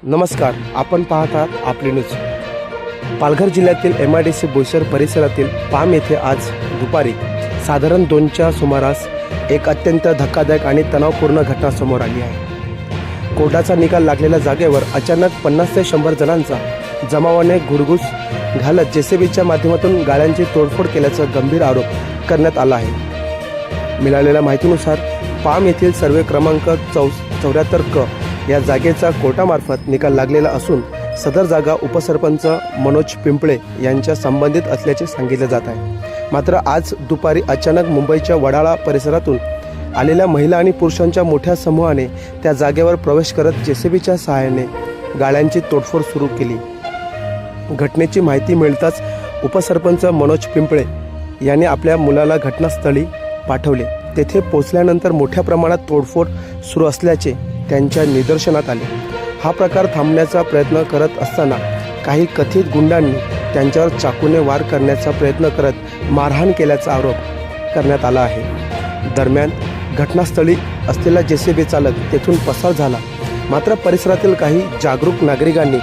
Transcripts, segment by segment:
नमस्कार, आपण पाहत आहात आपली न्यूज। पालघर जिल्ह्यातील MIDC बोईसर परिसरातील पाम येथे आज दुपारी साधारण 2च्या सुमारास एक अत्यंत धक्कादायक आणि तणावपूर्ण घटना समोर आली आहे। कोर्टाचा निकाल लागलेल्या जागेवर अचानक 50 ते 100 जणांचा जमावाने घुडघुस घालत JCBच्या माध्यमातून गाड्यांची तोडफोड केल्याचा गंभीर आरोप करण्यात आला आहे। मिळालेल्या माहितीनुसार पाम येथील सर्वे क्रमांक 74 क या जागेचा कोर्टामार्फत निकाल लागलेला असून सदर जागा उपसरपंच मनोज पिंपळे यांच्या संबंधित असल्याचे सांगितले जात आहे। मात्र आज दुपारी अचानक मुंबईच्या वडाळा परिसरातून आलेल्या महिला आणि पुरुषांच्या मोठ्या समूहाने त्या जागेवर प्रवेश करत JCBच्या सहाय्याने गाड्यांची तोडफोड सुरू केली। घटनेची माहिती मिळताच उपसरपंच मनोज पिंपळे यांनी आपल्या मुलाला घटनास्थळी पाठवले। तेथे पोहोचल्यानंतर मोठ्या प्रमाणात तोडफोड सुरू असल्याचे त्यांच्या निदर्शनात आले। हा प्रकार थांबण्याचा प्रयत्न करत असताना काही कथित गुंडांनी त्यांच्यावर चाकूने वार करण्याचा प्रयत्न करत मारहाण केल्याचा आरोप करण्यात आला आहे। दरम्यान घटनास्थळी असलेला JCB चालक तेथून पसार झाला। मात्र परिसरातील काही जागरूक नागरिकांनी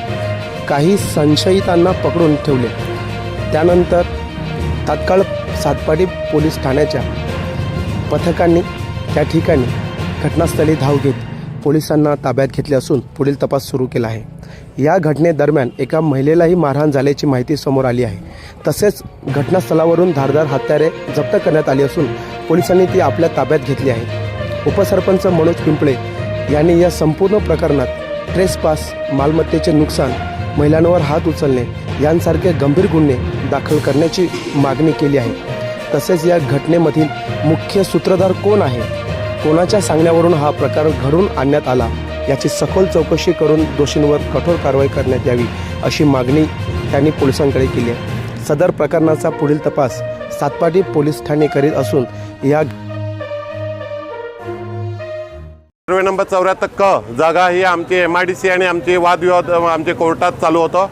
काही संशयितांना पकडून ठेवले। त्यानंतर तात्काळ सातपाडी पोलीस ठाण्याच्या पथकांनी त्या ठिकाणी घटनास्थळी धाव घेत पोलिसांना ताब्यात घेतले असून पुढील तपास सुरू केला आहे। या घटनेदरम्यान एका महिलेलाही मारहाण झाल्याची माहिती समोर आली आहे। तसेच घटनास्थळावरून धारदार हत्यारे जप्त करण्यात आली असून पोलिसांनी ती आपल्या ताब्यात घेतली आहे। उपसरपंच मनोज पिंपळे यांनी या संपूर्ण प्रकरणात ट्रेसपास, मालमत्तेचे नुकसान, महिलांवर हात उचलणे यांसारखे गंभीर गुन्हे दाखल करण्याची मागणी केली आहे। तसेच या घटनेमधील मुख्य सूत्रधार कोण आहे, कोणाच्या सांगण्यावरून हा प्रकार घडून आणण्यात आला याची सखोल चौकशी करून दोषींवर कठोर कारवाई करण्यात यावी अशी मागणी त्यांनी पोलिसांकडे केली आहे। सदर प्रकरणाचा पुढील तपास सातपाडी पोलीस ठाणे करीत असून या सर्वे नंबर 74 क जागा ही आमची MIDC आणि आमचे वादविवाद आमचे कोर्टात चालू होतं।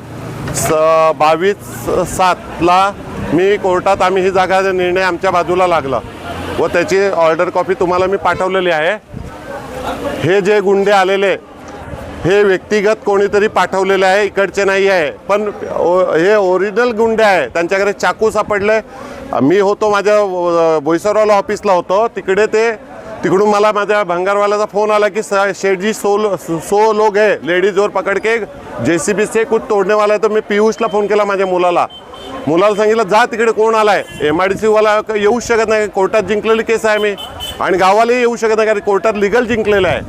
22/7 मी कोर्टात आम्ही ही जागा निर्णय आमच्या बाजूला लागला व त्याची ऑर्डर कॉपी तुम्हाला मी पाठवलेली आहे। हे जे गुंडे आलेले हे व्यक्तिगत कोणीतरी पाठवलेले आहे, इकडचे नाही आहे, पण हे ओरिजिनल गुंडे आहे। त्यांच्याकडे चाकू सापडले। मी होतो माझ्या बोईसरवाला ऑफिसला होतो तिकडे, तिकडून मला माझ्या भंगारवाल्याचा फोन आला की शेठ जी 100 लोग है लेडीज और पकड़ के JCB से कुछ तोड़ने वाला है। तो मी पियुषला फोन केला, माझ्या मुलाला सांगितलं जा तिकडे कोण आलाय। MIDC वाला येऊ शकत नाही, कोर्टात जिंकलेली केस आहे मी, आणि गावालाही येऊ शकत नाही कारण कोर्टात लिगल जिंकलेलं आहे।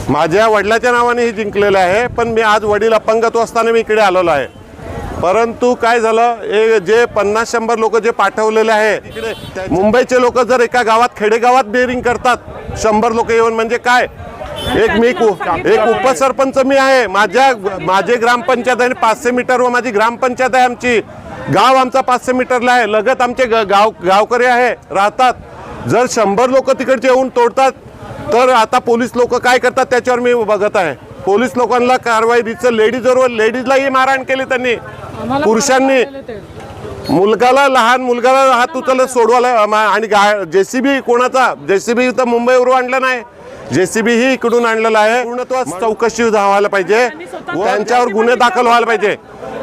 माझ्या वडिलाच्या नावाने ही जिंकलेलं आहे, पण मी आज वडील अपंगत्व असताना मी इकडे आलेलो आहे। परंतु काय झालं, हे जे 50-100 लोक जे पाठवलेले आहे, मुंबईचे लोक जर एका गावात खेडेगावात बेरिंग करतात 100 लोक येऊन, म्हणजे काय, एक उपसरपंच मी आहे, माझे ग्रामपंचायत आहे 500 मीटर व माझी ग्रामपंचायत आहे, आमची गाव आमचा 500 मीटरला आहे, लगत आमचे गावकरी आहे राहतात। जर 100 लोक तिकडचे येऊन तोडतात तर आता पोलीस लोक काय करतात त्याच्यावर मी बघत आहे। पोलीस लोकांना कारवाई दिसतं, लेडीजलाही मारहाण केली त्यांनी, पुरुषांनी लहान मुलगाला हात उचलत सोडवायला, आणि JCB कोणाचा, JCB तर मुंबईवरून आणलं नाही, JCB ही इकडून आणलेला आहे। पूर्णत्व चौकशी व्हायला पाहिजे, त्यांच्यावर गुन्हे दाखल व्हायला पाहिजे,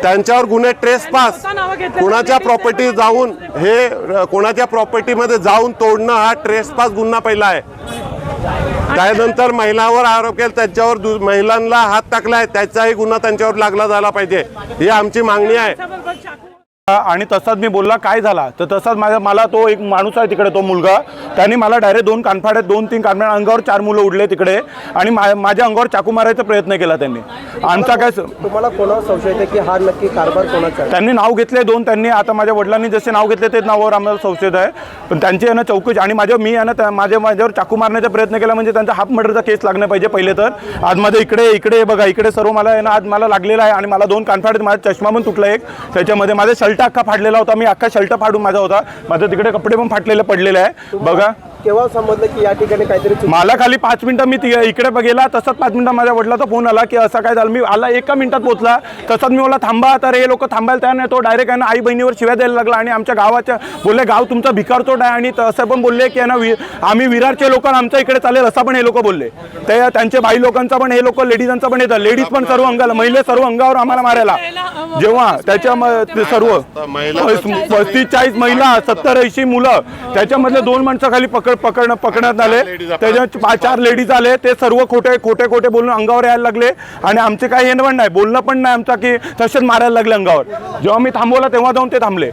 त्यांच्यावर गुन्हे ट्रेसपास, कोणाच्या प्रॉपर्टी जाऊन कोणाच्या प्रॉपर्टीमध्ये जाऊन तोडणं हा ट्रेसपास गुन्हा पहिला आहे। त्यानंतर महिलांवर आरोप केला, त्याच्यावर महिलांना हात टाकलाय, त्याचाही गुन्हा त्यांच्यावर लागला झाला पाहिजे, ही आमची मागणी आहे। आणि तसाच मी बोलला काय झाला तर तसाच मला तो एक माणूस आहे तिकडे, तो मुलगा, त्यांनी मला डायरेक्ट 2 कानफाड्यात 2-3 कानफाड्या अंगावर 4 मुलं उडले तिकडे, आणि माझ्या अंगावर चाकू मारायचा प्रयत्न केला त्यांनी। आमचा काय, तुम्हाला कोणावर संशय आहे की हा नक्की कारभार कोणाचा आहे? त्यांनी नाव घेतले 2, त्यांनी आता माझ्या वडिलांनी जसे नाव घेतले तेच नावावर आम्हाला संशय आहे, पण त्यांची आहे ना चौकशी, आणि मी आहे ना माझ्यावर चाकू मारण्याचा प्रयत्न केला, म्हणजे त्यांचा हाफ मर्डरचा केस लागला पाहिजे पहिले तर। आज माझं इकडे बघा, इकडे सर्व मला आहे ना आज मला लागलेला आहे, आणि मला 2 कानफाड्यात माझा चष्मा पण तुटला एक, त्याच्यामध्ये माझा शर्ट अख्खा फाडलेला होता, मी अख्खा शर्ट फाडून माझा होता, माझं तिकडे कपडे पण फाटलेले पडलेले आहे बघा। केव्हा समजलं की या ठिकाणी काहीतरी मला खाली 5 मिनिटं मी इकडे गेला, तसंच 5 मिनिटं माझ्या वडिलाचा फोन आला की असं काय झालं. मी आला 1 मिनिटात पोहोचला, तसंच मी बोला थांबा. तर हे लोक थांबायला तयार नाही. तो डायरेक्ट आहे ना आई बहिणीवर शिव्या द्यायला लागला आणि आमच्या गावाच्या बोलले गाव तुमचा भिकारचोट आहे आणि असं पण बोलले की ना आम्ही विरारचे लोक आमच्या इकडे चालेल असं पण हे लोक बोलले. ते त्यांचे बाई लोकांचा पण हे लोक लेडीजांचा पण येतात. लेडीज पण सर्व अंगाला, महिला सर्व अंगावर आम्हाला मारायला. जेव्हा त्याच्या सर्व 35-40 महिला 70-80 मुलं, त्याच्यामधले 2 माणसं खाली पकडण्यात आले. त्याच्यात 5-4 लेडीज आले. ते सर्व खोटे बोलून अंगावर यायला लागले आणि आमचे काही हे पण नाही, बोलणं पण नाही आमचा की तसेच मारायला लागले अंगावर. जेव्हा मी थांबवला तेव्हा जाऊन ते थांबले.